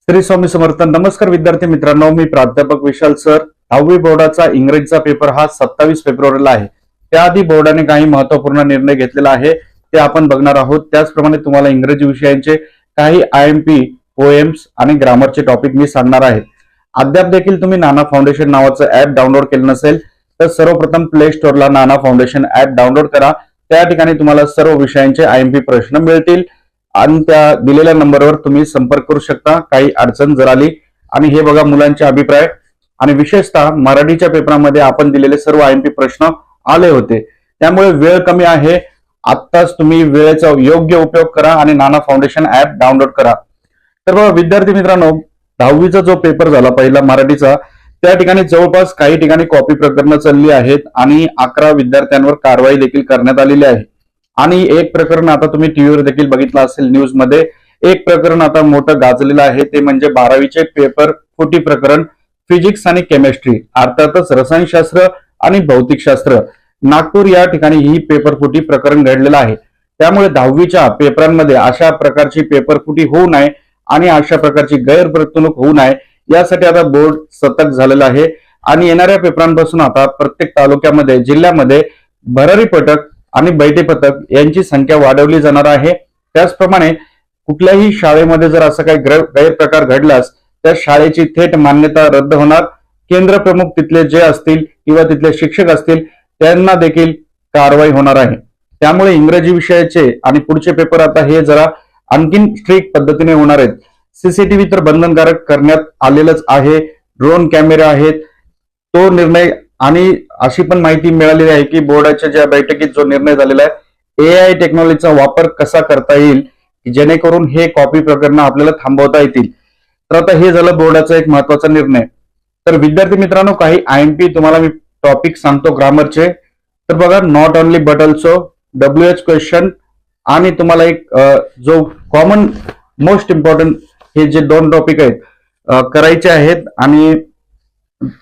श्री स्वामी समर्थ. नमस्कार विद्यार्थी मित्रांनो, मी प्राध्यापक विशाल सर. 10वी बोर्डाचा इंग्रजीचा पेपर हा 27 फेब्रुवारीला आहे. त्याआधी बोर्डाने काही महत्वपूर्ण निर्णय घेतलेला आहे, ते आपण बघणार आहोत. त्याचप्रमाणे तुम्हाला इंग्रजी विषयांचे काही IMP, पोएम्स आणि ग्रामरचे टॉपिक मी सांगणार आहे. अद्याप देखील तुम्ही नाना फाउंडेशन नावाचं ऍप डाउनलोड केलं नसेल तर सर्वप्रथम प्ले स्टोअरला नाना फाउंडेशन ऍप डाउनलोड करा. त्या ठिकाणी तुम्हाला सर्व विषयांचे IMP प्रश्न मिळतील आणि त्या दिलेल्या नंबरवर तुम्ही संपर्क करू शकता काही अडचण जर आली. आणि हे बघा मुलांचे अभिप्राय आणि विशेषतः मराठीच्या पेपरामध्ये आपण दिलेले सर्व IMP प्रश्न आले होते. त्यामुळे वेळ कमी आहे, आत्ताच तुम्ही वेळेचा योग्य उपयोग करा आणि नाना फाउंडेशन ऍप डाउनलोड करा. तर बघा विद्यार्थी मित्रांनो, 10वीचा जो पेपर झाला पहिला मराठीचा, त्या ठिकाणी जवळपास काही ठिकाणी कॉपी प्रकरणं चालली आहेत आणि 11 विद्यार्थ्यांवर कारवाई देखील करण्यात आलेली आहे. आणि एक प्रकरण आता तुम्ही टीव्हीवर देखील बघितलं असेल न्यूज मध्ये, एक प्रकरण आता मोठं गाजलेलं आहे, ते म्हणजे 12वीचे पेपर फुटी प्रकरण फिजिक्स आणि केमिस्ट्री, अर्थातच रसायनशास्त्र आणि भौतिकशास्त्र. नागपूर या ठिकाणी ही पेपर फुटी प्रकरण घडलेलं आहे. त्यामुळे 10वीच्या पेपरांमध्ये अशा प्रकारची पेपर फुटी होऊ नये आणि अशा प्रकारची गैरवर्तणूक होऊ नये यासाठी आता बोर्ड सतर्क झालेलं आहे. आणि येणाऱ्या पेपरांपासून आता प्रत्येक तालुक्यामध्ये, जिल्ह्यामध्ये भरारी पथक आणि बैठे पथक यांची संख्या वाढवली जाणार आहे. त्याचप्रमाणे कुठल्याही शाळेमध्ये जर असा काही गैरप्रकार घडल्यास त्या शाळेची थेट मान्यता रद्द होणार. केंद्र प्रमुख तिथले जे असतील किंवा तिथले शिक्षक असतील त्यांना देखील कारवाई होणार आहे. त्यामुळे इंग्रजी विषयाचे आणि पुढचे पेपर आता हे जरा आणखीन स्ट्रिक्ट पद्धतीने होणार आहेत. CCTV तर बंधनकारक करण्यात आलेलंच आहे, ड्रोन कॅमेरे आहेत, तो निर्णय. आणि अशी पण माहिती मिळालेली आहे की बोर्डाच्या ज्या बैठकीत जो निर्णय झालेला आहे, AI टेक्नॉलॉजीचा वापर कसा करता येईल जेणेकरून हे कॉपी प्रकरण आपल्याला थांबवता येतील. तर आता हे झालं बोर्डाचा एक महत्वाचा निर्णय. तर विद्यार्थी मित्रांनो, काही IMP तुम्हाला मी टॉपिक सांगतो ग्रामरचे. तर बघा, not only but also, WH question आणि तुम्हाला एक जो कॉमन मोस्ट इम्पॉर्टंट हे जे 2 टॉपिक आहेत करायचे आहेत. आणि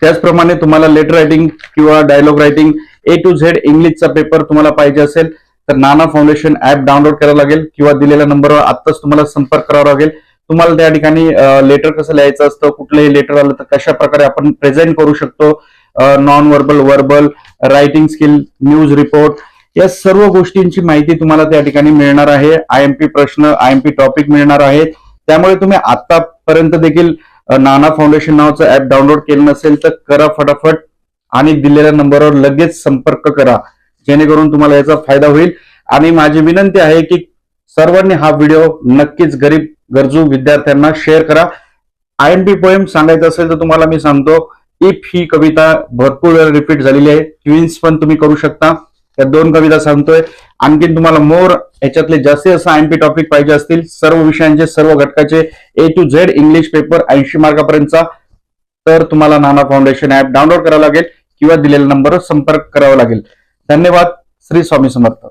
त्याचप्रमाणे तुम्हाला लेटर रायटिंग किंवा dialogue writing A to Z इंग्लिशचा पेपर तुम्हाला पाहिजे असेल तर नाना फाउंडेशन ऍप डाउनलोड करावं लागेल किंवा दिलेल्या नंबरवर आत्ताच तुम्हाला संपर्क करावा लागेल. तुम्हाला त्या ठिकाणी लेटर कसं लिहायचं असतं, कुठलंही लेटर आलं तर कशा प्रकारे आपण प्रेझेंट करू शकतो, non verbal, verbal, writing skill, news report, या सर्व गोष्टींची माहिती तुम्हाला त्या ठिकाणी मिळणार आहे. IMP प्रश्न, IMP टॉपिक मिळणार आहे. त्यामुळे तुम्ही आतापर्यंत देखील नाना फाउंडेशन नावाचं ऍप डाउनलोड केलं नसेल तर करा फटाफट आणि दिलेल्या नंबरवर लगेच संपर्क करा, जेणेकरून तुम्हाला याचा फायदा होईल. आणि माझी विनंती आहे की सर्वांनी हा व्हिडिओ नक्कीच गरीब गरजू विद्यार्थ्यांना शेअर करा. IMP पोएम सांगायचं असेल तर तुम्हाला मी सांगतो, इफ ही कविता भरपूर वेळा रिपीट झालेली आहे. क्वीन्स पण तुम्ही करू शकता. त्या 2 कविता सांगतोय. आणखीन तुम्हाला मोर याच्यातले जास्तीत जास्त IMP टॉपिक पाहिजे असतील, सर्व विषयांचे, सर्व घटकाचे A to Z English paper 80 मार्कापर्यंतचा, तर तुम्हाला नाना फाउंडेशन ऍप डाउनलोड करावं लागेल किंवा दिलेल्या नंबरवर संपर्क करावा लागेल. धन्यवाद. श्री स्वामी समर्थ.